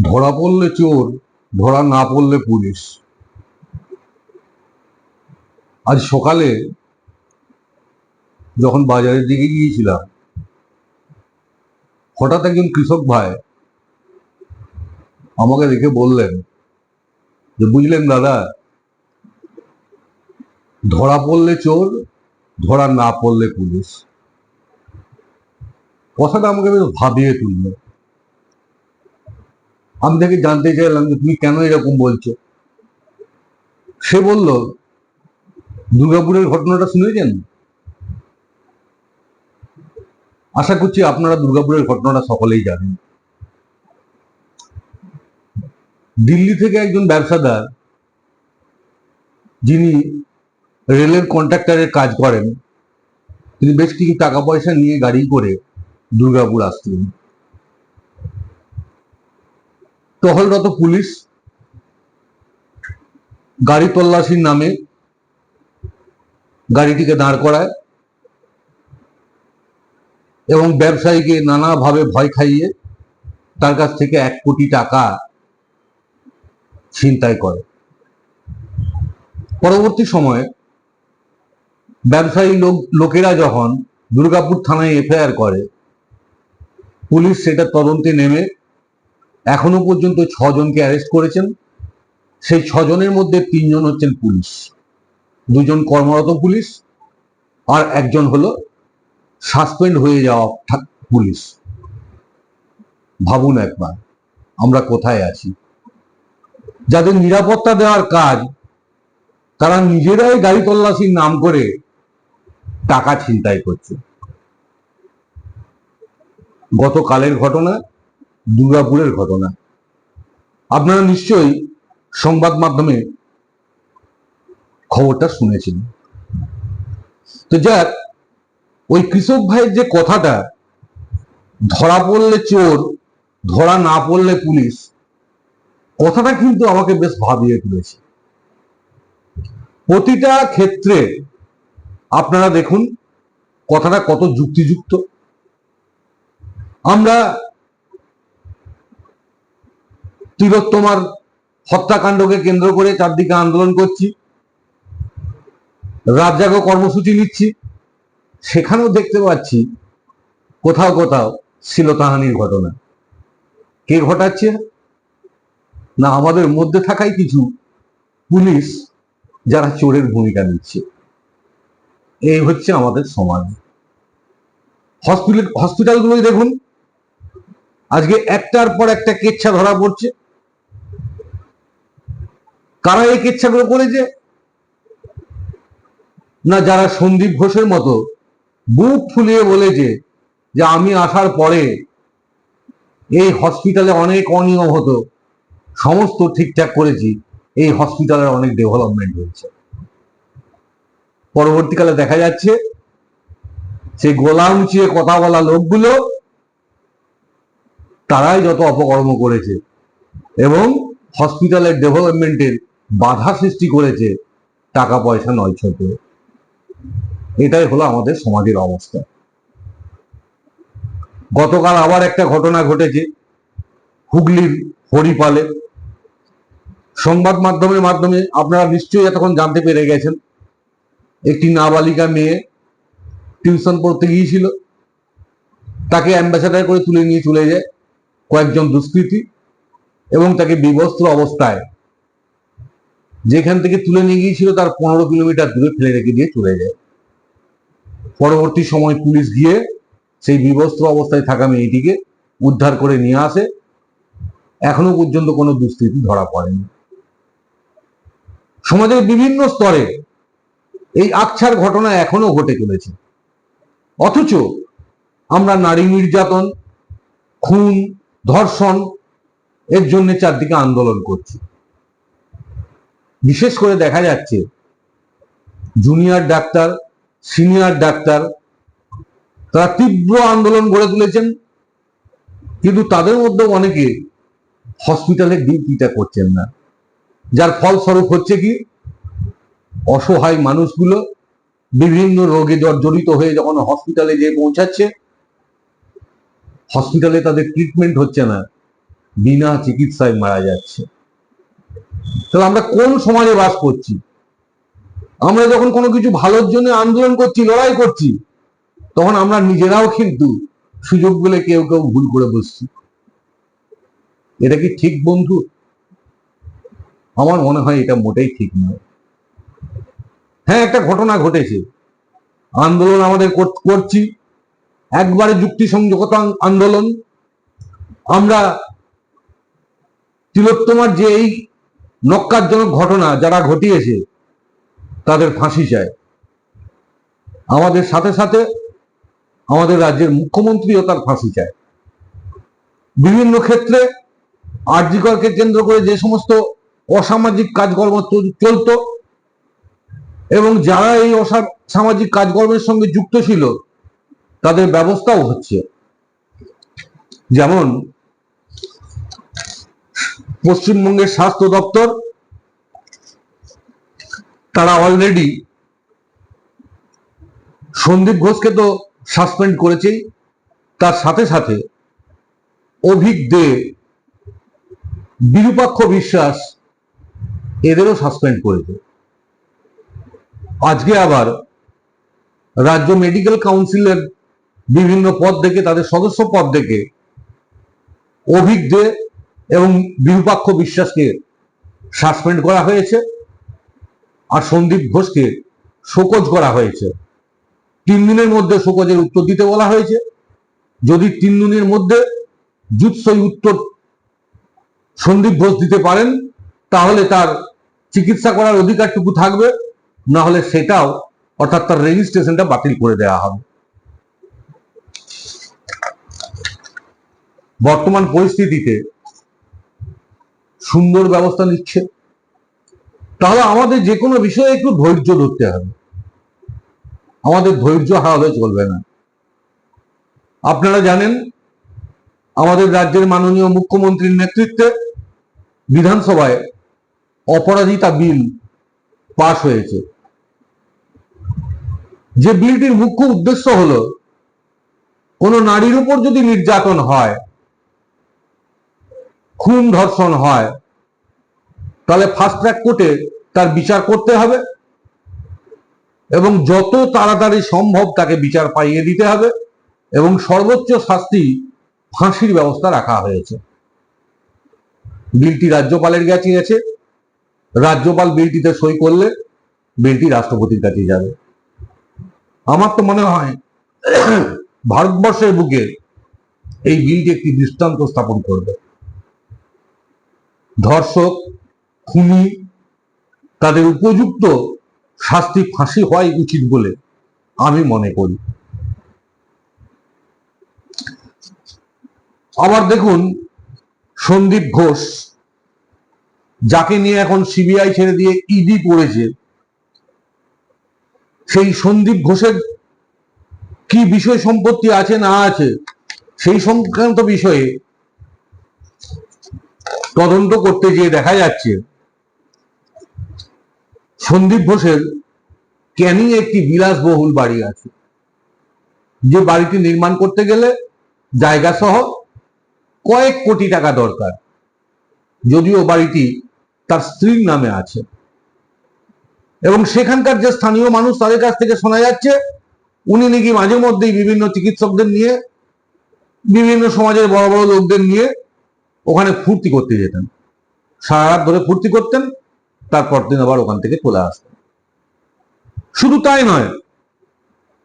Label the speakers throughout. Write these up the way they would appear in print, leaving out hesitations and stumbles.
Speaker 1: ধরা পড়লে চোর, ধরা না পড়লে পুলিশ। আজ সকালে যখন বাজারের দিকে গিয়েছিলাম, হঠাৎ একজন কৃষক ভাই আমাকে দেখে বললেন যে, বুঝলেন দাদা, ধরা পড়লে চোর, ধরা না পড়লে পুলিশ। কথাটা আমাকে বেশ ভাবিয়ে তুলল। আমি তাকে জানতে চাইলাম যে তুমি কেন এরকম বলছো। সে বলল, দুর্গাপুরের ঘটনাটা শুনেছেন? আশা করছি আপনারা দুর্গাপুরের ঘটনাটা সকলেই জানেন। দিল্লি থেকে একজন ব্যবসাদার, যিনি রেলের কন্ট্রাক্টরের কাজ করেন, তিনি বেশ কিছু টাকা পয়সা নিয়ে গাড়ি করে দুর্গাপুর আসছিলেন। টহলরত পুলিশ গাড়ি তল্লাশির নামে গাড়িটিকে দাঁড় করায় এবং ব্যবসায়ীকে নানাভাবে ভয় খাইয়ে তার কাছ থেকে 1 কোটি টাকা ছিনতাই করে। পরবর্তী সময়ে ব্যবসায়ী লোকেরা যখন দুর্গাপুর থানায় এফআইআর করে, পুলিশ সেটা তদন্তে নেমে এখনো পর্যন্ত 6 জনকে অ্যারেস্ট করেছেন। সেই 6 জনের মধ্যে 3 জন হচ্ছেন পুলিশ, 2 জন কর্মরত পুলিশ আর একজন হলো সাসপেন্ড হয়ে যাওয়া পুলিশ। ভাবুন একবার আমরা কোথায় আছি। যাদের নিরাপত্তা দেওয়ার কাজ, তারা নিজেরাই গাড়ি তল্লাশির নাম করে টাকা ছিনতাই করছে। গতকালের ঘটনা, দুর্গাপুরের ঘটনা। আপনারা নিশ্চয়ই সংবাদ মাধ্যমে খবরটা শুনেছেন। তো যাক, ওই কৃষক ভাইয়ের যে কথাটা, ধরা পড়লে চোর, ধরা না পড়লে পুলিশ, কথাটা কিন্তু আমাকে বেশ ভাবিয়ে তুলেছে। প্রতিটা ক্ষেত্রে আপনারা দেখুন কথাটা কত যুক্তিযুক্ত। আমরা তিলোত্তমার হত্যাকাণ্ডকে কেন্দ্র করে চারদিকে আন্দোলন করছি, রাত জাগো কর্মসূচি নিচ্ছি, সেখানেও দেখতে পাচ্ছি কোথাও কোথাও শ্লীলতাহানির ঘটনা। কে ঘটাচ্ছে? না আমাদের মধ্যে থাকাই কিছু পুলিশ, যারা চোরের ভূমিকা নিচ্ছে। এই হচ্ছে আমাদের সমাজ। হসপিটালগুলোই দেখুন, আজকে একটার পর একটা কেচ্ছা ধরা পড়ছে। কারা এই কেচ্ছাগুলো করেছে? না যারা সন্দীপ ঘোষের মতো বুক ফুলিয়ে বলেছে যে আমি আসার পরে এই হসপিটালে অনেক অনিয়ম হতো, সমস্ত ঠিকঠাক করেছি, এই হসপিটালের অনেক ডেভেলপমেন্ট হয়েছে। পরবর্তীকালে দেখা যাচ্ছে সেই গলা উঁচিয়ে কথা বলা লোকগুলো, তারাই যত অপকর্ম করেছে এবং হসপিটালের ডেভেলপমেন্টের বাধা সৃষ্টি করেছে টাকা পয়সা নয় ছয়। এটাই হলো আমাদের সমাজের অবস্থা। গতকাল আবার একটা ঘটনা ঘটেছে হুগলির হরিপালে। সংবাদ মাধ্যমের মাধ্যমে আপনারা নিশ্চয়ই এতক্ষণ জানতে পেরে গেছেন, একটি নাবালিকা মেয়ে টিউশন পড়তে গিয়েছিল, তাকে অ্যাম্বাসাডার করে তুলে নিয়ে চলে যায় কয়েকজন দুষ্কৃতী এবং তাকে বিবস্ত্র অবস্থায় যেখান থেকে তুলে নিয়ে গিয়েছিল তার 15 কিলোমিটার দূরে ফেলে রেখে দিয়ে চলে যায়। পরবর্তী সময় পুলিশ গিয়ে সেই বিবস্ত্র অবস্থায় থাকা মেয়েটিকে উদ্ধার করে নিয়ে আসে। এখনো পর্যন্ত কোনো দুষ্কৃতী ধরা পড়েনি। সমাজের বিভিন্ন স্তরে এই আকছার ঘটনা এখনো ঘটে চলেছে, অথচ আমরা নারী নির্যাতন, খুন, ধর্ষণ এর জন্য চারদিকে আন্দোলন করছি। বিশেষ করে দেখা যাচ্ছে জুনিয়র ডাক্তার, সিনিয়র ডাক্তার, তারা তীব্র আন্দোলন গড়ে তুলেছেন, কিন্তু তাদের মধ্যে অনেকে হসপিটালের ডিউটিটা করছেন না, যার ফলস্বরূপ হচ্ছে কি অসহায় মানুষগুলো বিভিন্ন রোগে জর্জরিত হয়ে যখন হসপিটালে যেয়ে পৌঁছাচ্ছে, হসপিটালে তাদের ট্রিটমেন্ট হচ্ছে না, বিনা চিকিৎসায় মারা যাচ্ছে। তাহলে আমরা কোন সমাজে বাস করছি? আমরা যখন কোনো কিছু ভালোর জন্য আন্দোলন করছি, লড়াই করছি, তখন আমরা নিজেরাও কিন্তু সুযোগ বলে কেউ কেউ ভুল করে বসছি। এটা কি ঠিক বন্ধু? আমার মনে হয় এটা মোটেই ঠিক নয়। হ্যাঁ, একটা ঘটনা ঘটেছে, আন্দোলন আমাদের করছি, একবারে যুক্তিসংগত আন্দোলন। আমরা তিলোত্তমার যে এই নক্কারজনক ঘটনা যারা ঘটিয়েছে তাদের ফাঁসি চাই। আমাদের সাথে সাথে আমাদের রাজ্যের মুখ্যমন্ত্রীও তার ফাঁসি চায়। বিভিন্ন ক্ষেত্রে আর.জি. করকে কেন্দ্র করে যে সমস্ত অসামাজিক কাজকর্ম চলতো এবং যারা এই অসামাজিক কাজকর্মের সঙ্গে যুক্ত ছিল তাদের ব্যবস্থাও হচ্ছে। যেমন পশ্চিমবঙ্গের স্বাস্থ্য দপ্তর তারা অলরেডি সন্দীপ ঘোষকে তো সাসপেন্ড করেছেই, তার সাথে সাথে অভিক দে, বিরূপাক্ষ বিশ্বাস এদেরও সাসপেন্ড করেছে। আজকে আবার রাজ্য মেডিকেল কাউন্সিলের বিভিন্ন পদ থেকে, তাদের সদস্য পদ থেকে অভিক দে এবং বিরূপাক্ষ বিশ্বাসকে সাসপেন্ড করা হয়েছে, আর সন্দীপ ঘোষকে শোকজ করা হয়েছে। 3 দিনের মধ্যে শোকজের উত্তর দিতে বলা হয়েছে। যদি 3 দিনের মধ্যে জুৎসই উত্তর সন্দীপ ঘোষ দিতে পারেন তাহলে তার চিকিৎসা করার অধিকারটুকু থাকবে, না হলে সেটাও, অর্থাৎ তার রেজিস্ট্রেশনটা বাতিল করে দেওয়া হবে। বর্তমান পরিস্থিতিতে সুন্দর ব্যবস্থা নিচ্ছে, তাহলে আমাদের যে কোনো বিষয়ে একটু ধৈর্য ধরতে হবে, আমাদের ধৈর্য হারালে চলবে না। আপনারা জানেন আমাদের রাজ্যের মাননীয় মুখ্যমন্ত্রীর নেতৃত্বে বিধানসভায় অপরাজিতা বিল পাশ হয়েছে। যে বিলটির মুখ্য উদ্দেশ্য হলো, কোন নারীর উপর যদি নির্যাতন হয়, খুন ধর্ষণ হয়, তাহলে ফাস্ট ট্র্যাক কোর্টে তার বিচার করতে হবে এবং যত তাড়াতাড়ি সম্ভব তাকে বিচার পাইয়ে দিতে হবে এবং সর্বোচ্চ শাস্তি ফাঁসির ব্যবস্থা রাখা হয়েছে। বিলটি রাজ্যপালের কাছে গেছে, রাজ্যপাল বিলটিতে সই করলে বিলটি রাষ্ট্রপতির কাছে যাবে। আমার তো মনে হয় ভারতবর্ষের বুকে এই বিলটি একটি দৃষ্টান্ত স্থাপন করবে। ধর্ষক, খুনি, তাদের উপযুক্ত শাস্তি ফাঁসি হওয়াই উচিত বলে আমি মনে করি। আবার দেখুন, সন্দীপ ঘোষ, যাকে নিয়ে এখন সিবিআই ছেড়ে দিয়ে ইডি করেছে, সেই সন্দীপ ঘোষের কি বিষয় সম্পত্তি আছে না আছে সেই সংক্রান্ত বিষয়ে তদন্ত করতে গিয়ে দেখা যাচ্ছে সন্দীপ ঘোষের ক্যানিং একটি বিলাসবহুল বাড়ি আছে, যে বাড়িটি নির্মাণ করতে গেলে জায়গা সহ কয়েক কোটি টাকা দরকার, যদিও বাড়িটি তার স্ত্রীর নামে আছে। এবং সেখানকার যে স্থানীয় মানুষ, তাদের কাছ থেকে শোনা যাচ্ছে উনি নাকি মাঝে মধ্যেই বিভিন্ন চিকিৎসকদের নিয়ে, বিভিন্ন সমাজের বড় বড় লোকদের নিয়ে ওখানে ফুর্তি করতে যেতেন, সারা রাত ধরে ফুর্তি করতেন, তারপর দিন আবার ওখান থেকে চলে আসতেন। শুধু তাই নয়,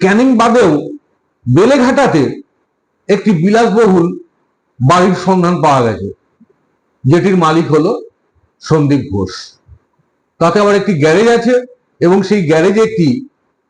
Speaker 1: ক্যানিং বাদেও বেলেঘাটাতে একটি বিলাসবহুল বাড়ির সন্ধান পাওয়া গেছে, যেটির মালিক হলো সন্দীপ ঘোষ। তাতে আবার একটি গ্যারেজ আছে এবং সেই গ্যারেজে একটি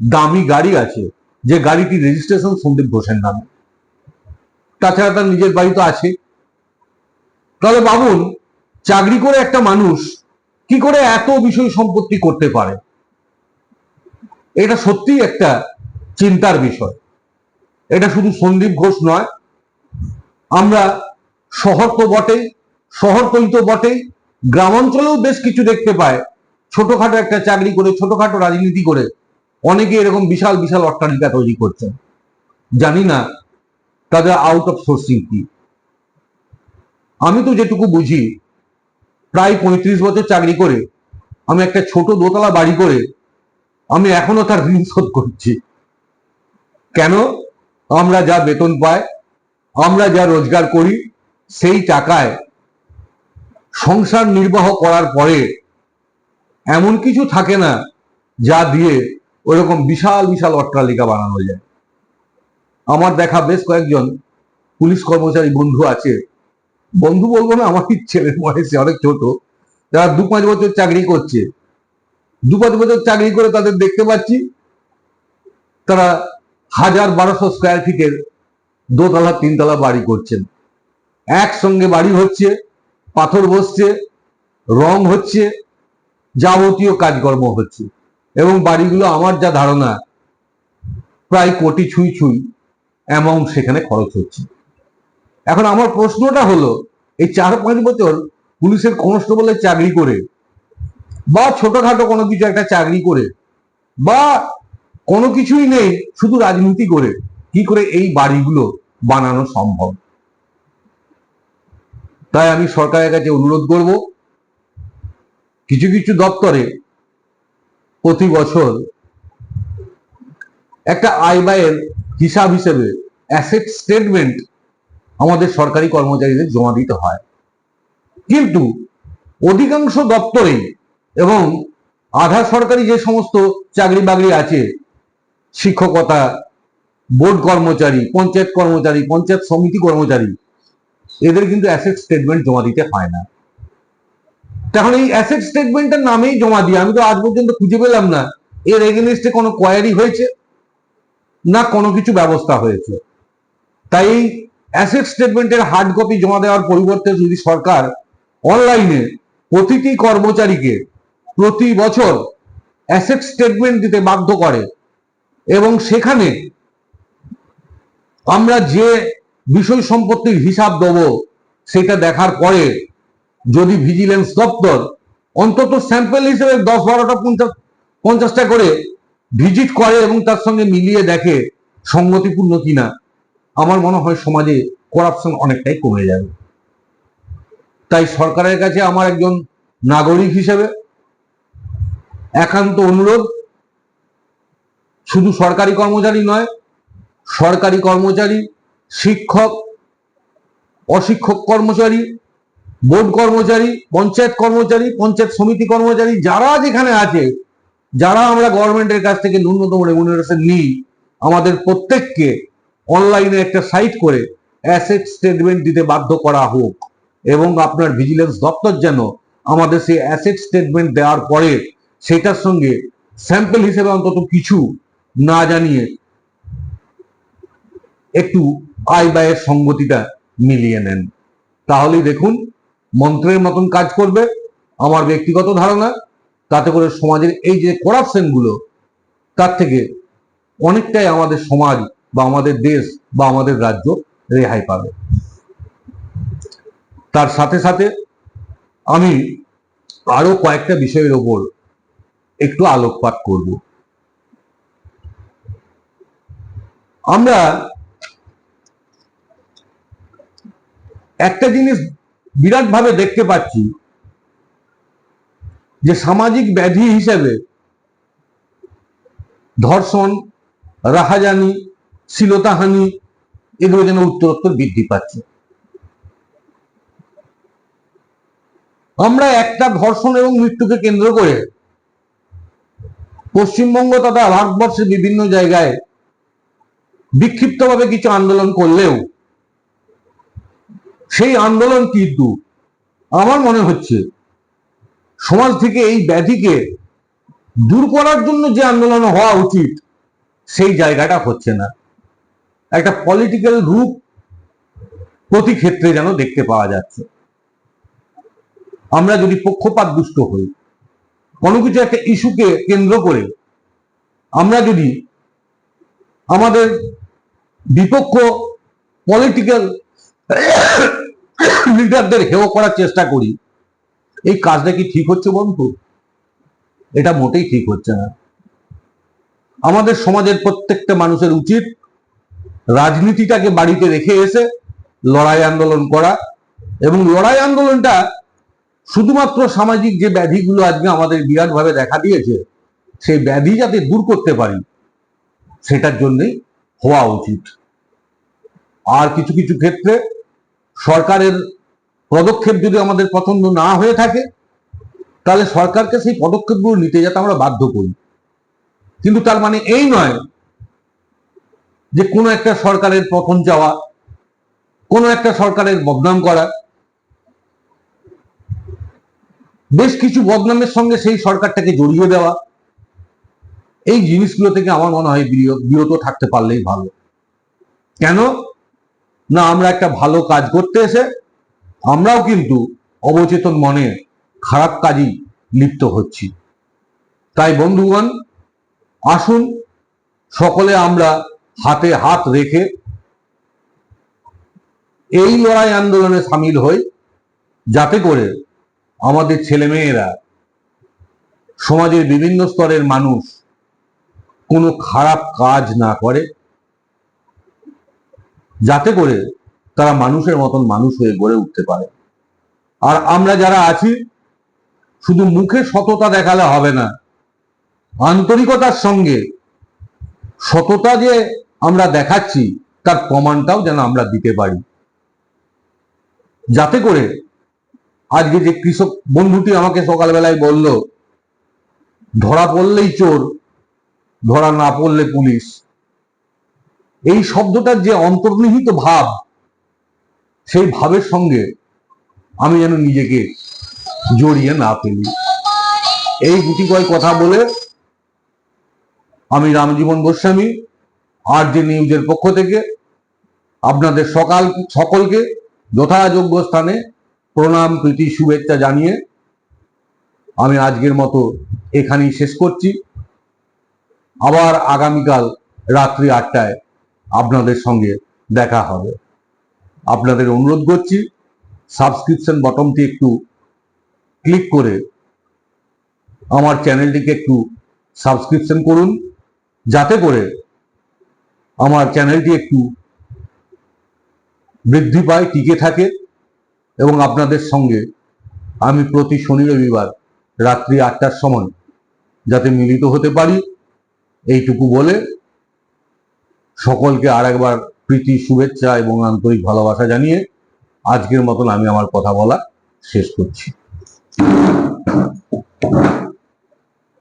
Speaker 1: দামি গাড়ি আছে, যে গাড়িটি রেজিস্ট্রেশন সন্দীপ ঘোষের নামে। তাছাড়া তার নিজের বাড়ি তো আছে। তাহলে ভাবুন, চাকরি করে একটা মানুষ কি করে এত বিষয় সম্পত্তি করতে পারে? এটা সত্যিই একটা চিন্তার বিষয়। এটা শুধু সন্দীপ ঘোষ নয়, আমরা শহর তো বটেই, শহরতই তো বটেই, গ্রামাঞ্চলেও বেশ কিছু দেখতে পায় ছোটখাটো একটা চাকরি করে, ছোটখাটো রাজনীতি করে অনেকে এরকম বিশাল বিশাল অট্টালিকা তৈরি করছেন, জানি না তাদের আউট অফ সোর্সিং কি। আমি তো যেটুকু বুঝি, প্রায় 35 বছর চাকরি করে আমি একটা ছোট দোতলা বাড়ি করে আমি এখনো তার ঋণ শোধ করছি। কেন? আমরা যা বেতন পাই, আমরা যা রোজগার করি, সেই টাকায় সংসার নির্বাহ করার পরে এমন কিছু থাকে না যা দিয়ে ওরকম বিশাল বিশাল অট্টালিকা বানানো যায়। আমার দেখা বেশ কয়েকজন পুলিশ কর্মচারী বন্ধু আছে, বন্ধু বলবো না, আমার ছেলের বয়সে অনেক ছোট, যারা 2-5 বছর চাকরি করছে। 2-5 বছর চাকরি করে তাদের দেখতে পাচ্ছি তারা 1000-1200 স্কোয়ার ফিটের দোতলা 3তলা বাড়ি করছেন। একসঙ্গে বাড়ি হচ্ছে, পাথর বসছে, রং হচ্ছে, যাবতীয় কাজকর্ম হচ্ছে, এবং বাড়িগুলো আমার যা ধারণা প্রায় কোটি ছুঁই ছুঁই অ্যামাউন্ট সেখানে খরচ হচ্ছে। এখন আমার প্রশ্নটা হলো, এই 4-5 বছর পুলিশের কনস্টেবলের চাকরি করে বা ছোটখাটো কোনো কিছু একটা চাকরি করে বা কোনো কিছুই নেই, শুধু রাজনীতি করে কি করে এই বাড়িগুলো বানানো সম্ভব? তাই আমি সরকারের কাছে অনুরোধ করব, কিছু কিছু দপ্তরে প্রতি বছর একটা আয় ব্যয়ের হিসাব হিসেবে অ্যাসেট স্টেটমেন্ট আমাদের সরকারি কর্মচারীদের জমা দিতে হয়। কিন্তু অধিকাংশ দপ্তরেই এবং আধা সরকারি যে সমস্ত চাকরি বাকরি আছে, শিক্ষকতা, বোর্ড কর্মচারী, পঞ্চায়েত কর্মচারী, পঞ্চায়েত সমিতি কর্মচারী, এদের কিন্তু অ্যাসেট স্টেটমেন্ট জমা দিতে হয় না। তখন এই অ্যাসেট স্টেটমেন্টের নামেই জমা দিয়ে আমি তো আজ পর্যন্ত খুঁজে পেলাম না এর এগেনস্টে কোনো কোয়ারি হয়েছে না কোনো কিছু ব্যবস্থা হয়েছে। তাই এই অ্যাসেট স্টেটমেন্টের হার্ড কপি জমা দেওয়ার পরিবর্তে যদি সরকার অনলাইনে প্রতিটি কর্মচারীকে প্রতি বছর অ্যাসেট স্টেটমেন্ট দিতে বাধ্য করে, এবং সেখানে আমরা যে বিষয় সম্পত্তির হিসাব দেবো সেটা দেখার পরে যদি ভিজিলেন্স দপ্তর অন্তত স্যাম্পল হিসেবে 10-12টা 50টা করে ভিজিট করে এবং তার সঙ্গে মিলিয়ে দেখে সঙ্গতিপূর্ণ কিনা, আমার মনে হয় সমাজে করাপশন অনেকটাই কমে যাবে। তাই সরকারের কাছে আমার একজন নাগরিক হিসেবে একান্ত অনুরোধ, শুধু সরকারি কর্মচারী নয়, সরকারি কর্মচারী, শিক্ষক, অশিক্ষক কর্মচারী, বোর্ড কর্মচারী, পঞ্চায়েত কর্মচারী, পঞ্চায়েত সমিতি কর্মচারী, যারা যেখানে আছে, যারা আমরা গভর্নমেন্টের কাছ থেকে ন্যূনতম রেমুনারেশন নিই, আমাদের প্রত্যেককে অনলাইনে একটা সাইট করে অ্যাসেট স্টেটমেন্ট দিতে বাধ্য করা হোক, এবং আপনার ভিজিলেন্স দপ্তর যেন আমাদের সেই অ্যাসেট স্টেটমেন্ট দেওয়ার পরে সেটার সঙ্গে স্যাম্পল হিসেবে অন্তত কিছু না জানিয়ে একটু আয় ব্যয়ের সঙ্গতিটা মিলিয়ে নেন। তাহলেই দেখুন মন্ত্রের মতন কাজ করবে। আমার ব্যক্তিগত ধারণা, তাতে করে সমাজের এই যে করাপশন গুলো, তার থেকে অনেকটাই আমাদের সমাজ বা আমাদের দেশ বা আমাদের রাজ্য রেহাই পাবে। তার সাথে সাথে আমি আরো কয়েকটা বিষয়ের ওপর একটু আলোকপাত করব। আমরা একটা জিনিস বিরাটভাবে দেখতে পাচ্ছি যে সামাজিক ব্যাধি হিসেবে ধর্ষণ, রাহাজানি, শ্লীলতাহানি এগুলো যেন উত্তরোত্তর বৃদ্ধি পাচ্ছে। আমরা একটা ধর্ষণ এবং মৃত্যুকে কেন্দ্র করে পশ্চিমবঙ্গ তথা ভারতবর্ষের বিভিন্ন জায়গায় বিক্ষিপ্তভাবে কিছু আন্দোলন করলেও সেই আন্দোলন কিন্তু আমার মনে হচ্ছে সমাজ থেকে এই ব্যাধিকে দূর করার জন্য যে আন্দোলন হওয়া উচিত সেই জায়গাটা হচ্ছে না। একটা পলিটিক্যাল রূপ প্রতি ক্ষেত্রে যেন দেখতে পাওয়া যাচ্ছে। আমরা যদি পক্ষপাত দুষ্ট হই, কোনো কিছু একটা ইস্যুকে কেন্দ্র করে আমরা যদি আমাদের বিপক্ষ পলিটিক্যাল লিডারদের হেয় করার চেষ্টা করি, এই কাজটা কি ঠিক হচ্ছে বন্ধু? এটা মোটেই ঠিক হচ্ছে না। আমাদের সমাজের প্রত্যেকটা মানুষের উচিত রাজনীতিটাকে বাড়িতে রেখে এসে লড়াই আন্দোলন করা, এবং লড়াই আন্দোলনটা শুধুমাত্র সামাজিক যে ব্যাধিগুলো আজকে আমাদের বিরাটভাবে দেখা দিয়েছে সেই ব্যাধি যাতে দূর করতে পারি সেটার জন্যই হওয়া উচিত। আর কিছু কিছু ক্ষেত্রে সরকারের পদক্ষেপ যদি আমাদের পছন্দ না হয়ে থাকে তাহলে সরকারকে সেই পদক্ষেপগুলো নিতে যাতে আমরা বাধ্য করি, কিন্তু তার মানে এই নয় যে কোনো একটা সরকারের পতন চাওয়া, কোনো একটা সরকারের বদনাম করা, বেশ কিছু বদনামের সঙ্গে সেই সরকারটাকে জড়িয়ে দেওয়া, এই জিনিসগুলো থেকে আমার মনে হয় বিরত থাকতে পারলেই ভালো। কেন না, আমরা একটা ভালো কাজ করতে এসে আমরাও কিন্তু অবচেতন মনে খারাপ কাজই লিপ্ত হচ্ছি। তাই বন্ধুগণ, আসুন সকলে আমরা হাতে হাত রেখে এই লড়াই আন্দোলনে সামিল হই, যাতে করে আমাদের ছেলেমেয়েরা, সমাজের বিভিন্ন স্তরের মানুষ কোনো খারাপ কাজ না করে, যাতে করে তারা মানুষের মতন মানুষ হয়ে গড়ে উঠতে পারে। আর আমরা যারা আছি শুধু মুখে সততা দেখালে হবে না, আন্তরিকতার সঙ্গে সততা যে আমরা দেখাচ্ছি তার প্রমাণটাও যেন আমরা দিতে পারি, যাতে করে আজকে যে কৃষক বন্ধুটি আমাকে সকালবেলায় বলল ধরা পড়লেই চোর, ধরা না পড়লে পুলিশ, এই শব্দটার যে অন্তর্নিহিত ভাব, সেই ভাবের সঙ্গে আমি যেন নিজেকে জড়িয়ে না ফেলি। এই গুটি কয় কথা বলে আমি রামজীবন গোস্বামী RJ নিউজের পক্ষ থেকে আপনাদের সকলকে যথাযোগ্য স্থানে প্রণাম, প্রীতি, শুভেচ্ছা জানিয়ে আমি আজকের মতো এখানেই শেষ করছি। আবার আগামীকাল রাত্রি 8টায় আপনাদের সঙ্গে দেখা হবে। আপনাদের অনুরোধ করছি সাবস্ক্রিপশন বটনটি একটু ক্লিক করে আমার চ্যানেলটিকে একটু সাবস্ক্রিপশন করুন, যাতে করে আমার চ্যানেলটি একটু বৃদ্ধি পায়, টিকে থাকে, এবং আপনাদের সঙ্গে আমি প্রতি শনি রবিবার রাত্রি 8টার সময় যাতে মিলিত হতে পারি, এইটুকু বলে সকলকে আরেকবার প্রীতি, শুভেচ্ছা এবং আন্তরিক ভালোবাসা জানিয়ে আজকের মতন আমি আমার কথা বলা শেষ করছি।